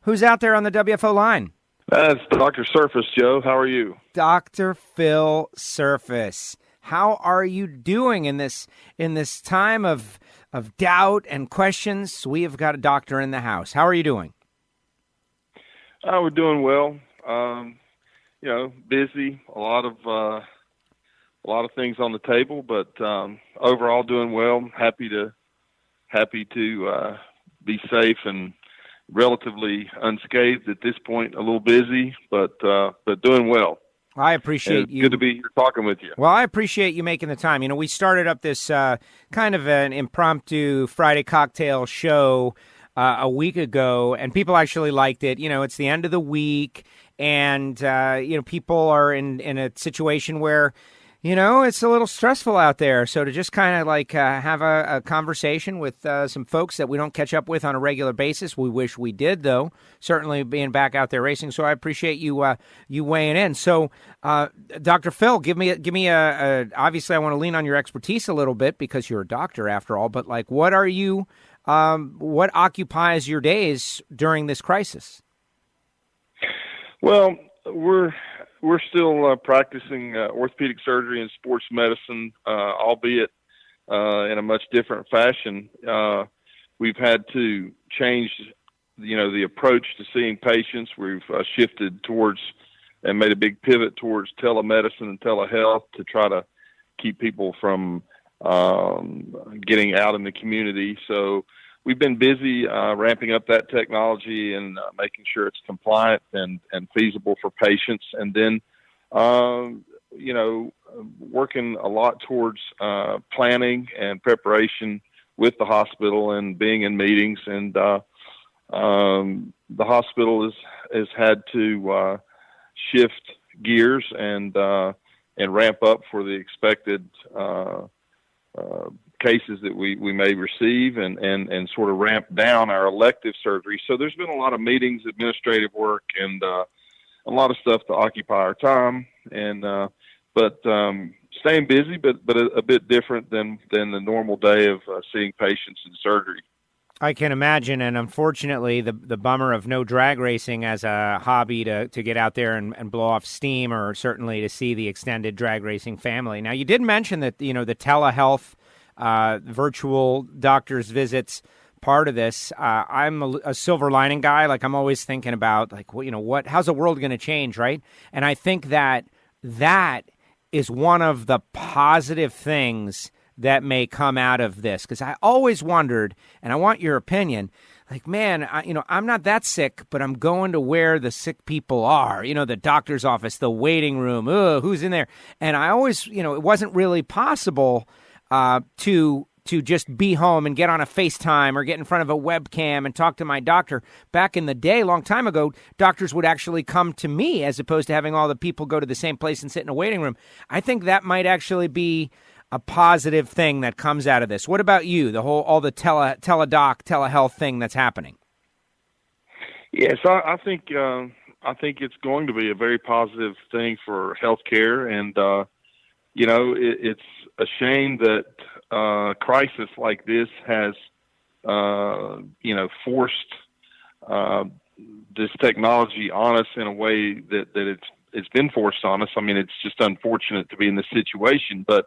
Who's out there on the WFO line? That's Dr. Surface, Joe. How are you? Dr. Phil Surface. How are you doing in this time of doubt and questions? We have got a doctor in the house. How are you doing? We're doing well. Busy. A lot of things on the table, but overall doing well. Happy to be safe and relatively unscathed at this point. A little busy, but doing well. I appreciate you. Good to be here talking with you. Well, I appreciate you making the time. We started up this kind of an impromptu Friday cocktail show a week ago, and people actually liked it. It's the end of the week, and people are in a situation where it's a little stressful out there. So to just kind of have a conversation with some folks that we don't catch up with on a regular basis. We wish we did, though, certainly being back out there racing. So I appreciate you weighing in. So, Dr. Phil, give me a obviously I want to lean on your expertise a little bit because you're a doctor after all, but what occupies your days during this crisis? Well, we're still practicing orthopedic surgery and sports medicine, albeit in a much different fashion. We've had to change, the approach to seeing patients. We've shifted towards and made a big pivot towards telemedicine and telehealth to try to keep people from getting out in the community. So we've been busy ramping up that technology and making sure it's compliant and feasible for patients. And then, working a lot towards planning and preparation with the hospital and being in meetings. And the hospital has had to shift gears and ramp up for the expected cases that we may receive and sort of ramp down our elective surgery. So there's been a lot of meetings, administrative work, and a lot of stuff to occupy our time. But staying busy, but a bit different than the normal day of seeing patients in surgery. I can imagine, and unfortunately, the bummer of no drag racing as a hobby to get out there and blow off steam, or certainly to see the extended drag racing family. Now, you did mention that the telehealth virtual doctor's visits part of this. I'm a silver lining guy. I'm always thinking about how's the world going to change, right? And I think that is one of the positive things that may come out of this, because I always wondered, and I want your opinion, I'm not that sick, but I'm going to where the sick people are, the doctor's office, the waiting room, who's in there? And I always, it wasn't really possible to just be home and get on a FaceTime or get in front of a webcam and talk to my doctor. Back in the day, a long time ago, doctors would actually come to me as opposed to having all the people go to the same place and sit in a waiting room. I think that might actually be a positive thing that comes out of this. What about you? All the telehealth thing that's happening. Yes, I think it's going to be a very positive thing for healthcare, and it's a shame that crisis like this has forced this technology on us in a way that it's been forced on us. I mean, it's just unfortunate to be in this situation, but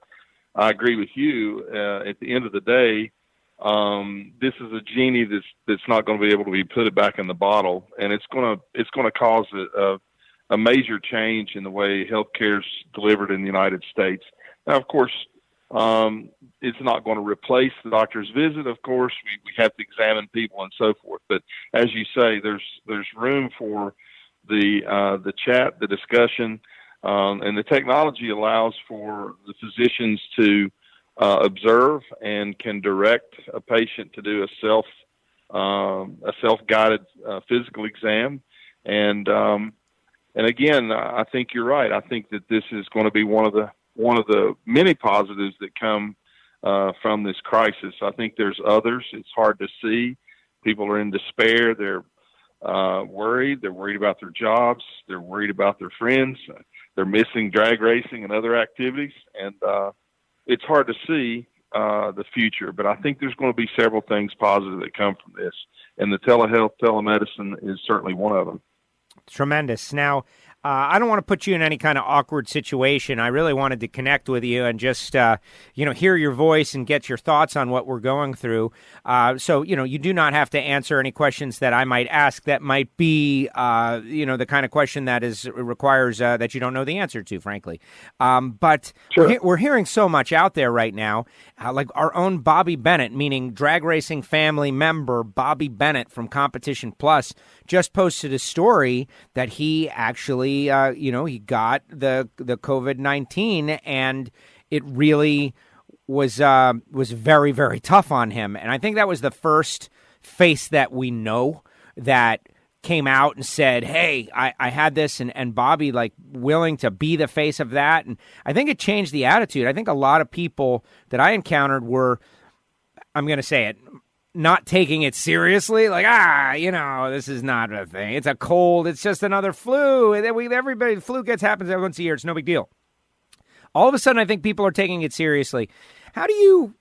I agree with you. At the end of the day, this is a genie that's not going to be able to be put back in the bottle, and it's going to cause a major change in the way healthcare is delivered in the United States. Now, of course, it's not going to replace the doctor's visit. Of course, we have to examine people and so forth. But as you say, there's room for the chat, the discussion. And the technology allows for the physicians to observe and can direct a patient to do a self-guided physical exam. And again, I think you're right. I think that this is going to be one of the many positives that come from this crisis. I think there's others. It's hard to see. People are in despair. They're worried. They're worried about their jobs. They're worried about their friends. They're missing drag racing and other activities. And it's hard to see the future, but I think there's going to be several things positive that come from this, and the telehealth, telemedicine is certainly one of them. Tremendous. Now, I don't want to put you in any kind of awkward situation. I really wanted to connect with you and just, hear your voice and get your thoughts on what we're going through. So, you do not have to answer any questions that I might ask that might be, the kind of question that requires that you don't know the answer to, frankly. But sure. we're hearing so much out there right now, like our own Bobby Bennett, meaning drag racing family member Bobby Bennett from Competition Plus, just posted a story that he actually he got the COVID-19, and it really was very, very tough on him. And I think that was the first face that we know that came out and said, hey, I had this, and Bobby, like, willing to be the face of that. And I think it changed the attitude. I think a lot of people that I encountered were, I'm going to say it, not taking it seriously, like, this is not a thing. It's a cold. It's just another flu. Everybody, the flu happens every once a year. It's no big deal. All of a sudden, I think people are taking it seriously. How do you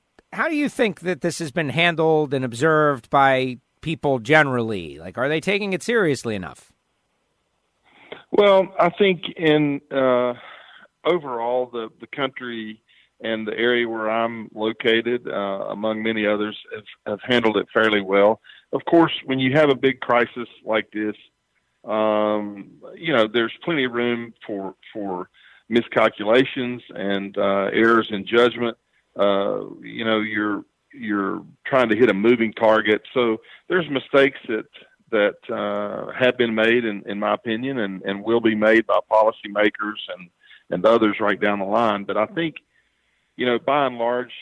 think that this has been handled and observed by people generally? Like, are they taking it seriously enough? Well, I think in overall, the country and the area where I'm located, among many others, have handled it fairly well. Of course, when you have a big crisis like this, there's plenty of room for miscalculations and errors in judgment. You're trying to hit a moving target, so there's mistakes that have been made, in my opinion, and will be made by policymakers and others right down the line. But I think, by and large,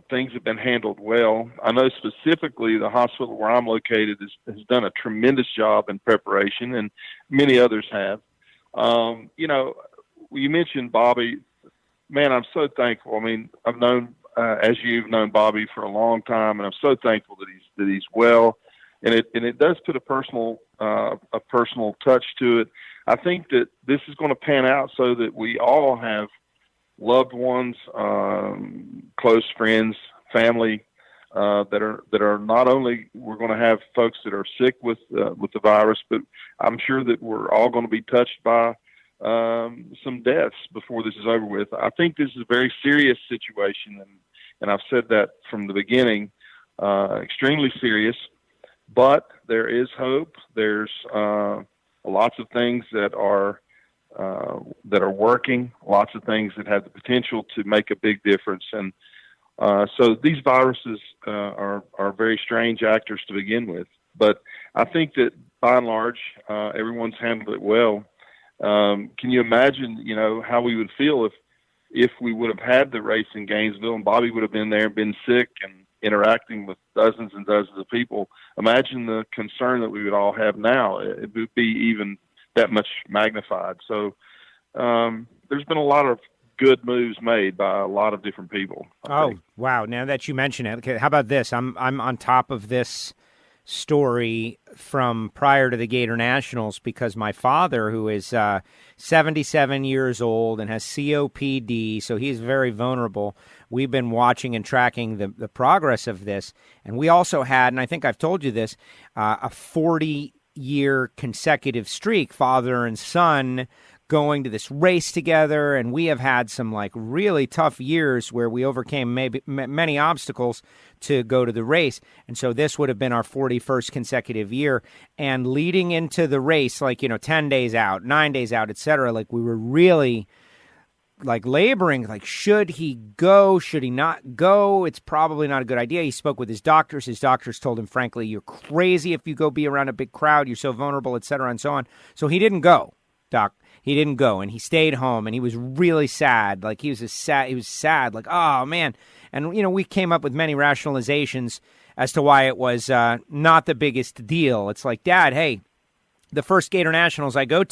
things have been handled well. I know specifically the hospital where I'm located has done a tremendous job in preparation, and many others have. You mentioned Bobby. Man, I'm so thankful. I mean, I've known, as you've known Bobby for a long time, and I'm so thankful that he's well. And it does put a personal touch to it. I think that this is going to pan out so that we all have loved ones, close friends, family, that are not only, we're going to have folks that are sick with the virus, but I'm sure that we're all going to be touched by some deaths before this is over with. I think this is a very serious situation, and I've said that from the beginning, extremely serious, but there is hope. There's lots of things that are working, lots of things that have the potential to make a big difference. And so these viruses are very strange actors to begin with. But I think that by and large, everyone's handled it well. Can you imagine, how we would feel if we would have had the race in Gainesville and Bobby would have been there and been sick and interacting with dozens and dozens of people? Imagine the concern that we would all have now. It would be even that much magnified. So there's been a lot of good moves made by a lot of different people. Oh, wow. Now that you mention it, okay, how about this? I'm on top of this story from prior to the Gatornationals because my father, who is 77 years old and has COPD, so he's very vulnerable. We've been watching and tracking the progress of this. And we also had, and I think I've told you this, a 40-year consecutive streak, father and son, going to this race together, and we have had some like really tough years where we overcame many obstacles to go to the race. And so this would have been our 41st consecutive year. And leading into the race, 10 days out, 9 days out, etc., like we were really like laboring, like, should he go? Should he not go? It's probably not a good idea. He spoke with his doctors. His doctors told him, frankly, you're crazy if you go be around a big crowd. You're so vulnerable, etc., and so on. So he didn't go, Doc. He didn't go, and he stayed home, and he was really sad. Like, he was sad, like, oh, man. And, we came up with many rationalizations as to why it was not the biggest deal. It's like, Dad, hey, the first Gatornationals I go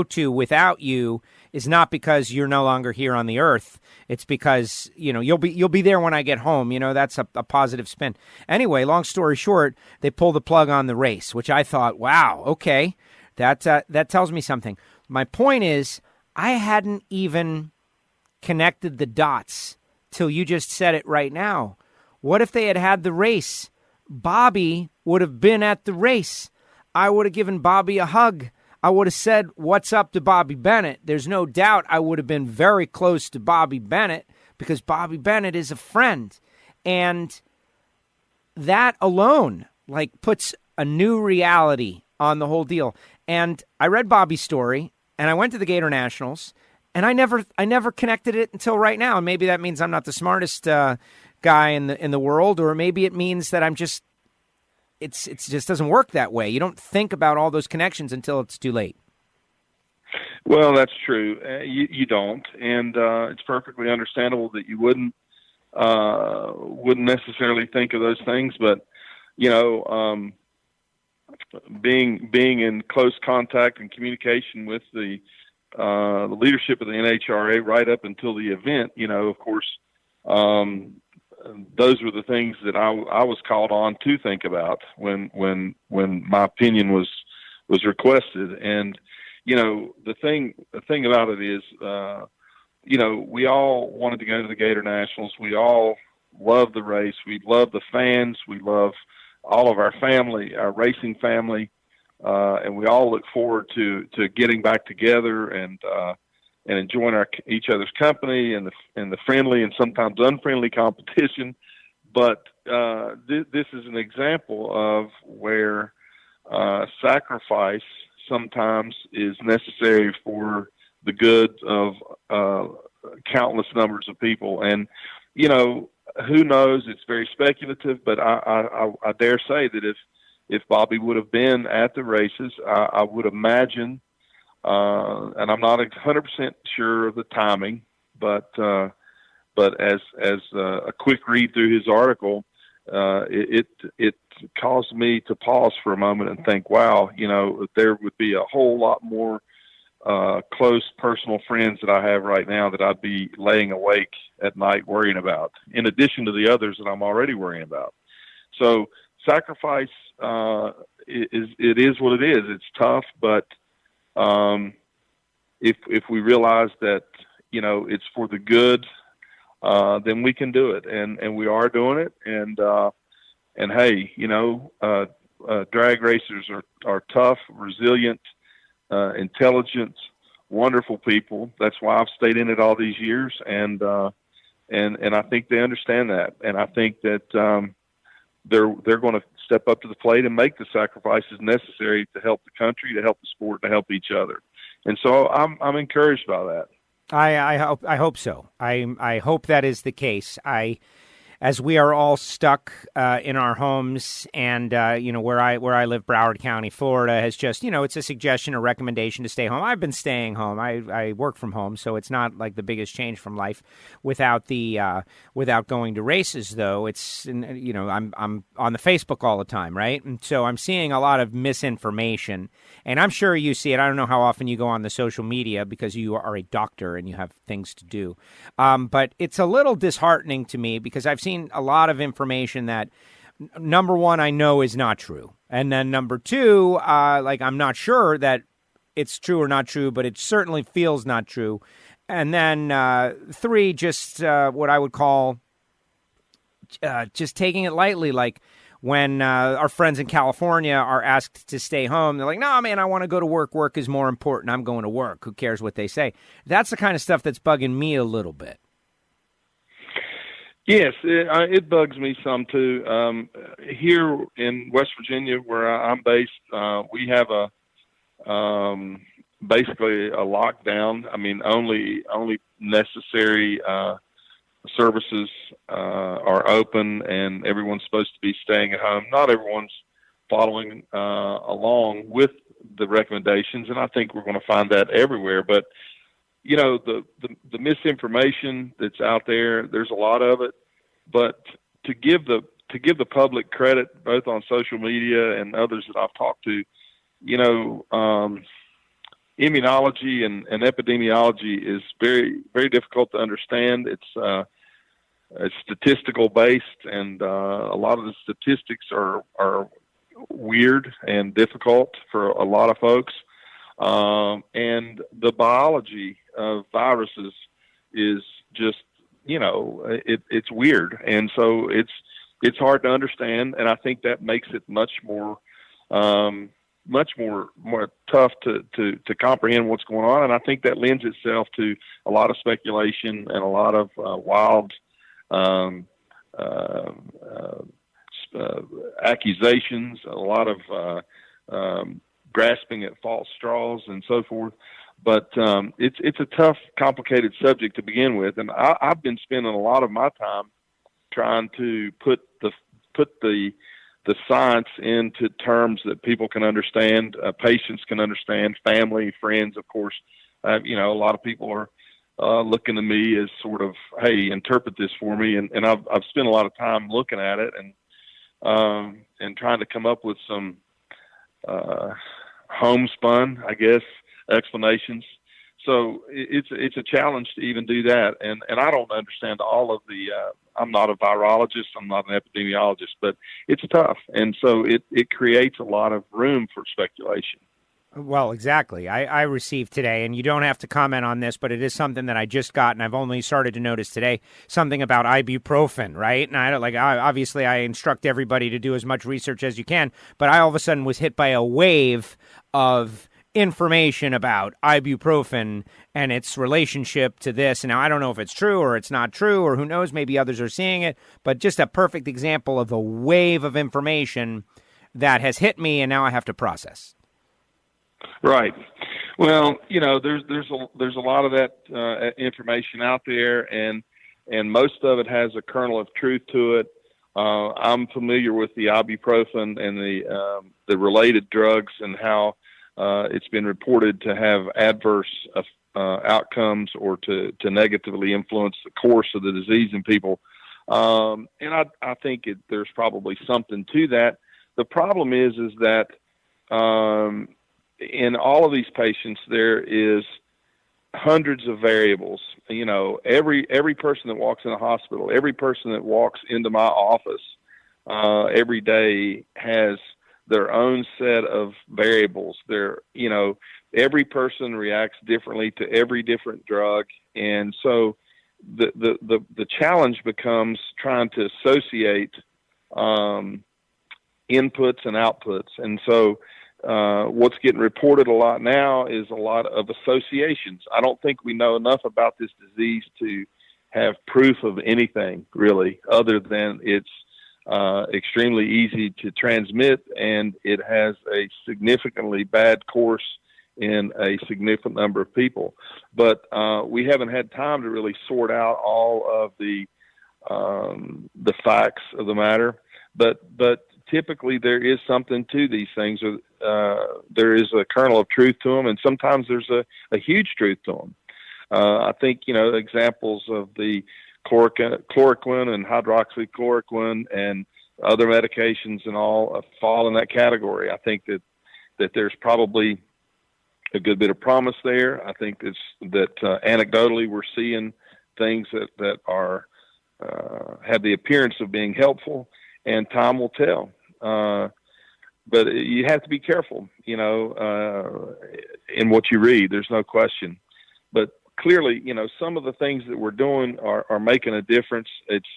to without you is not because you're no longer here on the earth. It's because, you'll be there when I get home. That's a positive spin. Anyway, long story short, they pulled the plug on the race, which I thought, wow, okay, that tells me something. My point is, I hadn't even connected the dots till you just said it right now. What if they had had the race? Bobby would have been at the race. I would have given Bobby a hug. I would have said, what's up to Bobby Bennett? There's no doubt I would have been very close to Bobby Bennett because Bobby Bennett is a friend. And that alone, like, puts a new reality on the whole deal. And I read Bobby's story, and I went to the Gatornationals, and I never connected it until right now. And maybe that means I'm not the smartest guy in the world, or maybe it means that I'm just it just doesn't work that way. You don't think about all those connections until it's too late. Well, that's true. You don't, and it's perfectly understandable that you wouldn't necessarily think of those things. But being in close contact and communication with the leadership of the NHRA right up until the event, of course, those were the things that I was called on to think about when my opinion was requested. And the thing about it is, we all wanted to go to the Gatornationals. We all love the race. We love the fans. We love all of our family, our racing family, and we all look forward to getting back together and enjoying each other's company and the friendly and sometimes unfriendly competition. But this is an example of where sacrifice sometimes is necessary for the good of countless numbers of people. And who knows? It's very speculative, but I dare say that if Bobby would have been at the races, I would imagine. And I'm not 100% sure of the timing, but as a quick read through his article, it caused me to pause for a moment and think, wow, there would be a whole lot more close personal friends that I have right now that I'd be laying awake at night worrying about, in addition to the others that I'm already worrying about. So sacrifice it is what it is. It's tough, but if we realize that it's for the good, then we can do it, and we are doing it. And hey, drag racers are tough, resilient, intelligent, wonderful people. That's why I've stayed in it all these years, and I think they understand that, and I think that they're going to step up to the plate and make the sacrifices necessary to help the country, to help the sport, to help each other. And so I'm encouraged by that. I hope so. I hope that is the case. As we are all stuck in our homes, and where I live, Broward County, Florida, has just it's a suggestion, a recommendation to stay home. I've been staying home. I work from home, so it's not like the biggest change from life without going to races. Though it's I'm on the Facebook all the time, right? And so I'm seeing a lot of misinformation, and I'm sure you see it. I don't know how often you go on the social media because you are a doctor and you have things to do, but it's a little disheartening to me because I've seen a lot of information that, number one, I know is not true. And then number two, I'm not sure that it's true or not true, but it certainly feels not true. And then three, just what I would call just taking it lightly, like when our friends in California are asked to stay home, they're like, no, man, I want to go to work. Work is more important. I'm going to work. Who cares what they say? That's the kind of stuff that's bugging me a little bit. Yes, it bugs me some too. Here in West Virginia, where I'm based, we have basically a lockdown. I mean, only necessary services are open, and everyone's supposed to be staying at home. Not everyone's following along with the recommendations, and I think we're going to find that everywhere. But the misinformation that's out there, there's a lot of it, but to give the public credit, both on social media and others that I've talked to, immunology and epidemiology is very, very difficult to understand. It's statistical based, and a lot of the statistics are weird and difficult for a lot of folks. And the biology of viruses is just it's weird. And so it's hard to understand. And I think that makes it more tough to comprehend what's going on. And I think that lends itself to a lot of speculation and a lot of wild accusations, a lot of grasping at false straws and so forth. But it's a tough, complicated subject to begin with, and I've been spending a lot of my time trying to put the science into terms that people can understand, patients can understand, family, friends, of course. A lot of people are looking to me as sort of, hey, interpret this for me, and I've spent a lot of time looking at it and trying to come up with some homespun, I guess, explanations. So it's a challenge to even do that, and I don't understand all of the. I'm not a virologist. I'm not an epidemiologist, but it's tough, and so it creates a lot of room for speculation. Well, exactly. I received today, and you don't have to comment on this, but it is something that I just got, and I've only started to notice today, something about ibuprofen, right? And obviously I instruct everybody to do as much research as you can, but I all of a sudden was hit by a wave of information about ibuprofen and its relationship to this. And now I don't know if it's true or it's not true, or who knows, maybe others are seeing it, but just a perfect example of a wave of information that has hit me, and now I have to process. Right. Well, there's a lot of that information out there, and most of it has a kernel of truth to it. I'm familiar with the ibuprofen and the related drugs and how it's been reported to have adverse outcomes or to negatively influence the course of the disease in people. And I think there's probably something to that. The problem is that in all of these patients, there is hundreds of variables. Every person that walks in a hospital, every person that walks into my office every day has their own set of variables. Every person reacts differently to every different drug, and so the challenge becomes trying to associate inputs and outputs, and so. What's getting reported a lot now is a lot of associations. I don't think we know enough about this disease to have proof of anything really, other than it's extremely easy to transmit, and it has a significantly bad course in a significant number of people. But we haven't had time to really sort out all of the facts of the matter. But typically there is something to these things. There is a kernel of truth to them, and sometimes there's a huge truth to them. I think, examples of the chloroquine and hydroxychloroquine and other medications and all fall in that category. I think that there's probably a good bit of promise there. I think that anecdotally we're seeing things that are have the appearance of being helpful, and time will tell. But you have to be careful, in what you read. There's no question. But clearly, some of the things that we're doing are making a difference. It's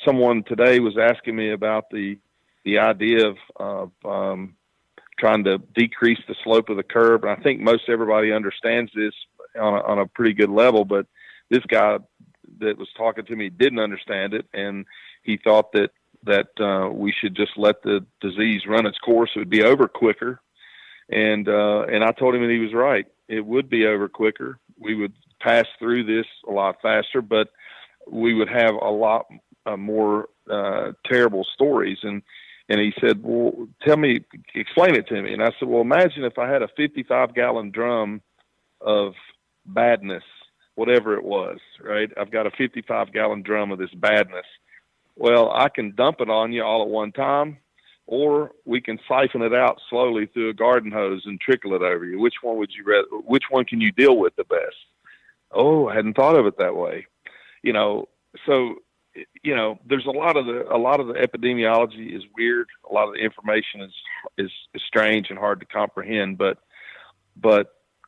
someone today was asking me about the idea of trying to decrease the slope of the curve. And I think most everybody understands this on a pretty good level. But this guy that was talking to me didn't understand it, and he thought that we should just let the disease run its course. It would be over quicker. And I told him that he was right. It would be over quicker. We would pass through this a lot faster, but we would have a lot more terrible stories. And he said, well, explain it to me. And I said, well, imagine if I had a 55-gallon drum of badness, whatever it was, right? I've got a 55-gallon drum of this badness. Well, I can dump it on you all at one time, or we can siphon it out slowly through a garden hose and trickle it over you. Which one would you rather? Which one can you deal with the best? Oh, I hadn't thought of it that way. So there's a lot of the epidemiology is weird. A lot of the information is strange and hard to comprehend. But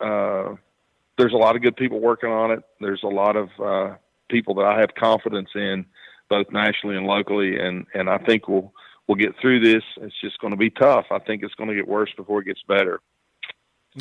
there's a lot of good people working on it. There's a lot of people that I have confidence in, both nationally and locally, and I think we'll get through this. It's just going to be tough. I think it's going to get worse before it gets better.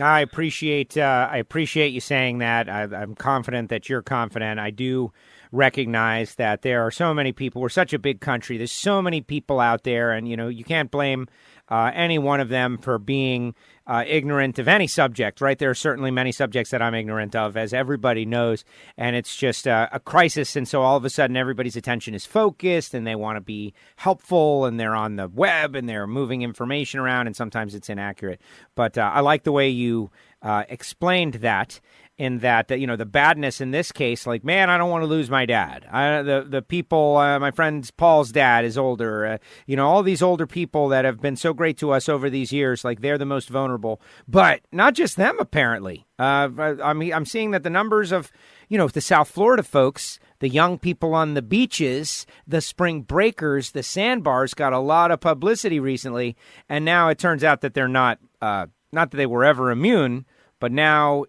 I appreciate you saying that. I'm confident that you're confident. I do recognize that there are so many people. We're such a big country. There's so many people out there, and you can't blame any one of them for being ignorant of any subject, right? There are certainly many subjects that I'm ignorant of, as everybody knows, and it's just a crisis. And so all of a sudden, everybody's attention is focused, and they want to be helpful, and they're on the web, and they're moving information around, and sometimes it's inaccurate. But I like the way you explained that. In that, the badness in this case, like, man, I don't want to lose my dad. The people, my friend Paul's dad is older. All these older people that have been so great to us over these years, like they're the most vulnerable. But not just them, apparently. I'm seeing that the numbers of, the South Florida folks, the young people on the beaches, the spring breakers, the sandbars got a lot of publicity recently. And now it turns out that they're not that they were ever immune, but now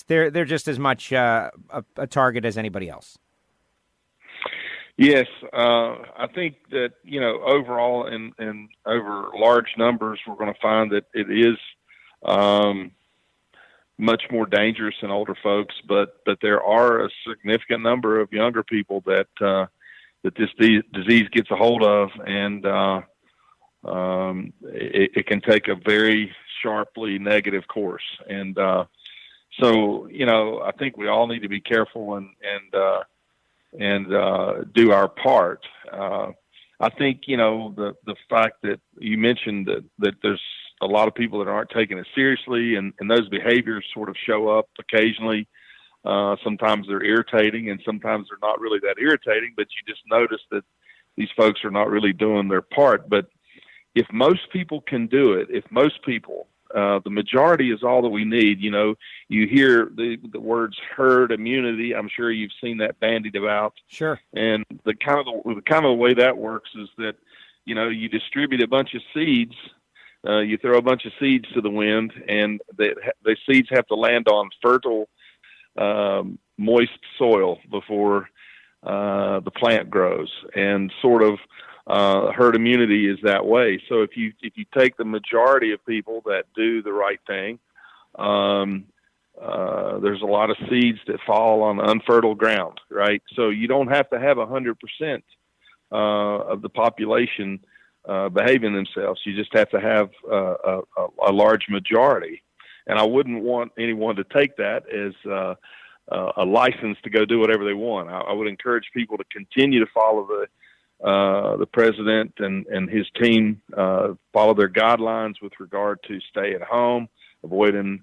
they're just as much a target as anybody else. Yes, I think that overall and over large numbers, we're going to find that it is much more dangerous in older folks. But there are a significant number of younger people that this disease gets a hold of, and it can take a very sharply negative course. And so, I think we all need to be careful and do our part. I think, the fact that you mentioned that there's a lot of people that aren't taking it seriously, and those behaviors sort of show up occasionally. Sometimes they're irritating, and sometimes they're not really that irritating, but you just notice that these folks are not really doing their part. But if most people can do it, the majority is all that we need. You hear the words herd immunity. I'm sure you've seen that bandied about. Sure. And the kind of way that works is that, you distribute a bunch of seeds. You throw a bunch of seeds to the wind, and the seeds have to land on fertile, moist soil before the plant grows. And sort of herd immunity is that way. So if you take the majority of people that do the right thing, there's a lot of seeds that fall on unfertile ground, right? So you don't have to have 100% of the population behaving themselves. You just have to have a large majority. And I wouldn't want anyone to take that as a license to go do whatever they want. I would encourage people to continue to follow the president and his team, follow their guidelines with regard to stay at home, avoiding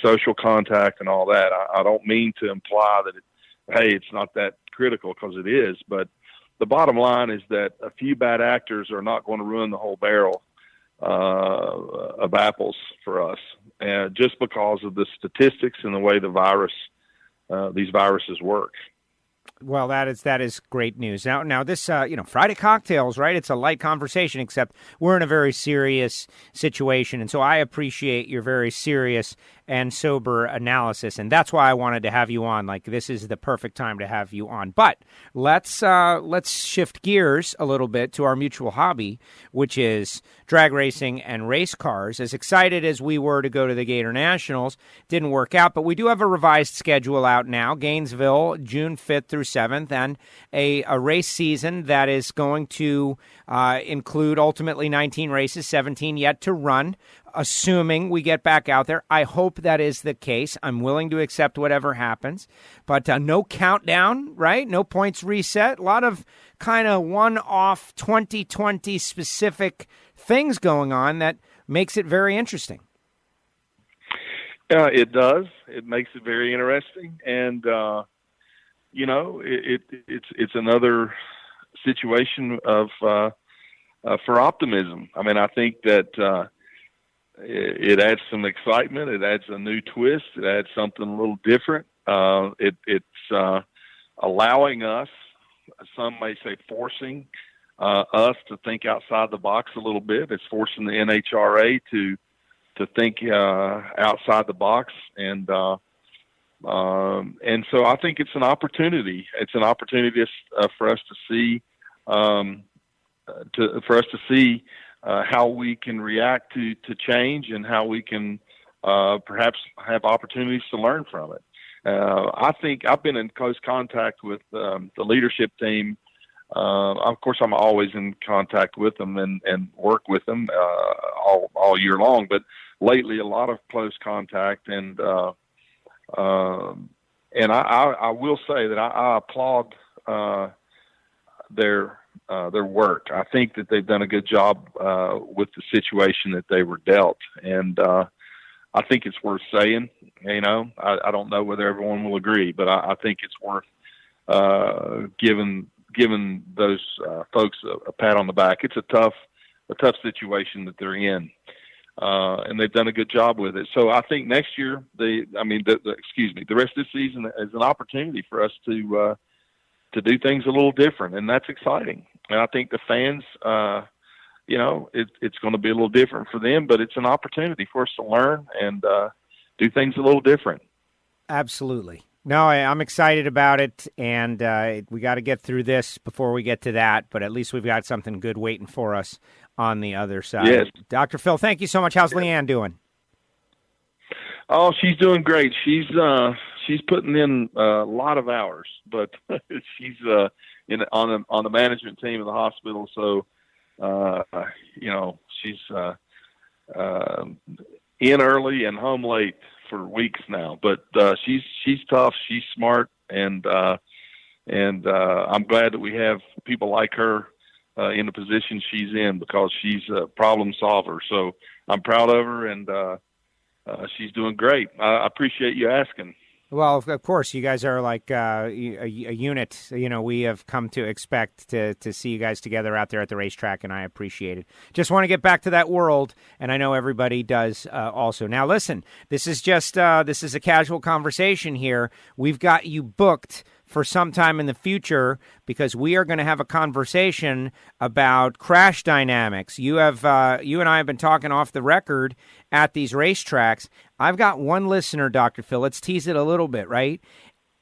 social contact and all that. I don't mean to imply that it's not that critical, because it is, but the bottom line is that a few bad actors are not going to ruin the whole barrel of apples for us, just because of the statistics and the way these viruses work. Well, that is great news. Now this, Friday cocktails, right? It's a light conversation, except we're in a very serious situation. And so I appreciate your very serious and sober analysis. And that's why I wanted to have you on. Like, this is the perfect time to have you on. But let's shift gears a little bit to our mutual hobby, which is drag racing and race cars. As excited as we were to go to the Gatornationals, didn't work out, but we do have a revised schedule out now. Gainesville, June 5th through 7th, and a race season that is going to include ultimately 19 races, 17 yet to run, assuming we get back out there. I hope that is the case. I'm willing to accept whatever happens, but no countdown, right? No points reset. A lot of kind of one-off 2020 specific things going on that makes it very interesting. It does. It makes it very interesting. And, it's another situation for optimism. I mean, I think that it adds some excitement. It adds a new twist. It adds something a little different. It's allowing us, some may say forcing us to think outside the box a little bit. It's forcing the NHRA to think outside the box. And And so I think it's an opportunity. It's an opportunity for us to see, how we can react to change and how we can perhaps have opportunities to learn from it. I think I've been in close contact with the leadership team. Of course, I'm always in contact with them and work with them all year long. But lately, a lot of close contact, and I will say that I applaud their work. I think that they've done a good job with the situation that they were dealt, and I think it's worth saying. I don't know whether everyone will agree, but I think it's worth giving those folks a pat on the back. It's a tough situation that they're in, and they've done a good job with it. So I think next year, the rest of this season is an opportunity for us to do things a little different, and that's exciting. And I think the fans, it's going to be a little different for them, but it's an opportunity for us to learn and do things a little different. Absolutely. No, I'm excited about it, and we got to get through this before we get to that, but at least we've got something good waiting for us on the other side. Yes. Dr. Phil, thank you so much. How's Leanne doing? Oh, she's doing great. She's putting in a lot of hours, but she's on the management team of the hospital, so she's in early and home late for weeks now. But she's tough. She's smart, and I'm glad that we have people like her in the position she's in, because she's a problem solver. So I'm proud of her, and she's doing great. I appreciate you asking. Well, of course, you guys are like a unit. We have come to expect to see you guys together out there at the racetrack, and I appreciate it. Just want to get back to that world, and I know everybody does also. Now, listen, this is a casual conversation here. We've got you booked for some time in the future, because we are going to have a conversation about crash dynamics. You and I have been talking off the record at these racetracks. I've got one listener, Dr. Phil. Let's tease it a little bit, right?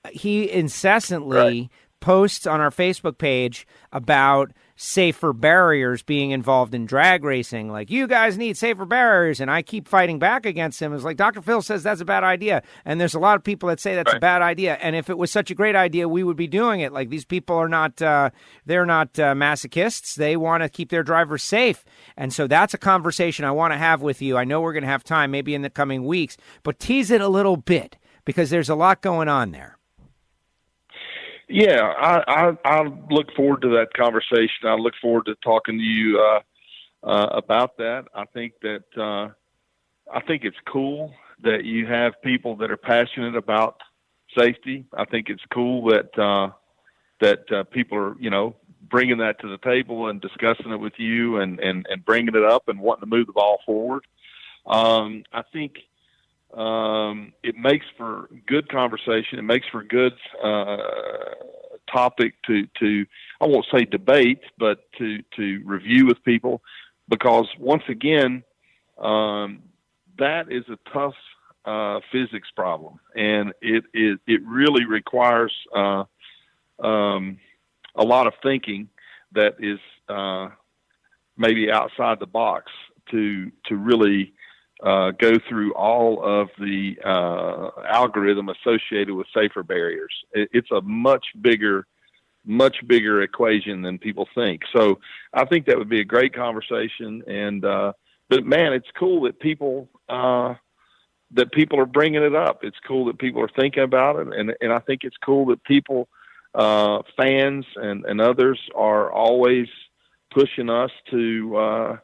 He incessantly posts on our Facebook page about safer barriers being involved in drag racing. Like, you guys need safer barriers. And I keep fighting back against him. It's like, Dr. Phil says that's a bad idea. And there's a lot of people that say that's a bad idea. And if it was such a great idea, we would be doing it. Like, these people are not, they're not masochists. They want to keep their drivers safe. And so that's a conversation I want to have with you. I know we're going to have time maybe in the coming weeks, but tease it a little bit, because there's a lot going on there. Yeah, I look forward to that conversation. I look forward to talking to you about that. I think it's cool that you have people that are passionate about safety. I think it's cool that people are bringing that to the table and discussing it with you and bringing it up and wanting to move the ball forward. I think it makes for good conversation. It makes for good topic to I won't say debate, but to review with people, because once again, that is a tough physics problem, and it really requires a lot of thinking that is maybe outside the box to really go through all of the algorithm associated with safer barriers. It's a much bigger equation than people think. So I think that would be a great conversation. And but man, it's cool that people are bringing it up. It's cool that people are thinking about it, and I think it's cool that people, fans and others, are always pushing us to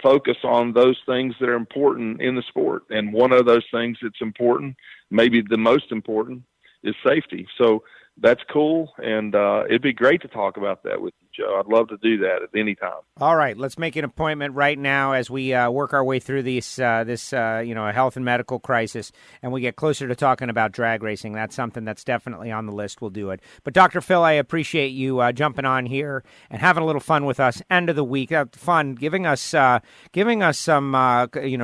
focus on those things that are important in the sport. And one of those things that's important, maybe the most important, is safety. So that's cool. And it'd be great to talk about that with you, Joe. I'd love to do that at any time. All right. Let's make an appointment right now as we work our way through this health and medical crisis, and we get closer to talking about drag racing. That's something that's definitely on the list. We'll do it. But Dr. Phil, I appreciate you jumping on here and having a little fun with us. End of the week, fun, giving us some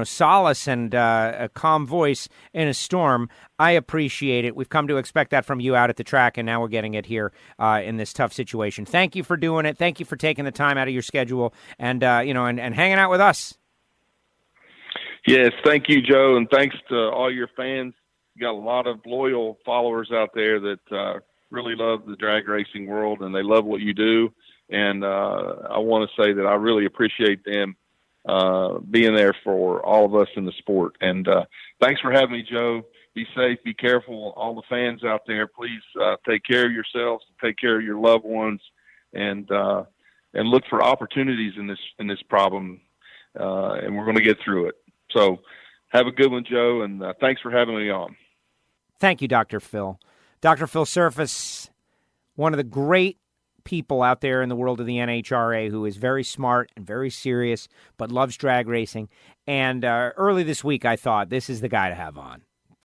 solace and a calm voice in a storm. I appreciate it. We've come to expect that from you out at the track, and now we're getting it here in this tough situation. Thank you for doing it. Thank you for taking the time out of your schedule and and hanging out with us. Yes, thank you, Joe, and thanks to all your fans. You got a lot of loyal followers out there that really love the drag racing world, and they love what you do. And I want to say that I really appreciate them being there for all of us in the sport. And thanks for having me, Joe. Be safe, be careful. All the fans out there, please take care of yourselves, take care of your loved ones, and look for opportunities in this problem. And we're going to get through it. So have a good one, Joe, and thanks for having me on. Thank you, Dr. Phil. Dr. Phil Surface, one of the great people out there in the world of the NHRA who is very smart and very serious, but loves drag racing. And early this week, I thought this is the guy to have on.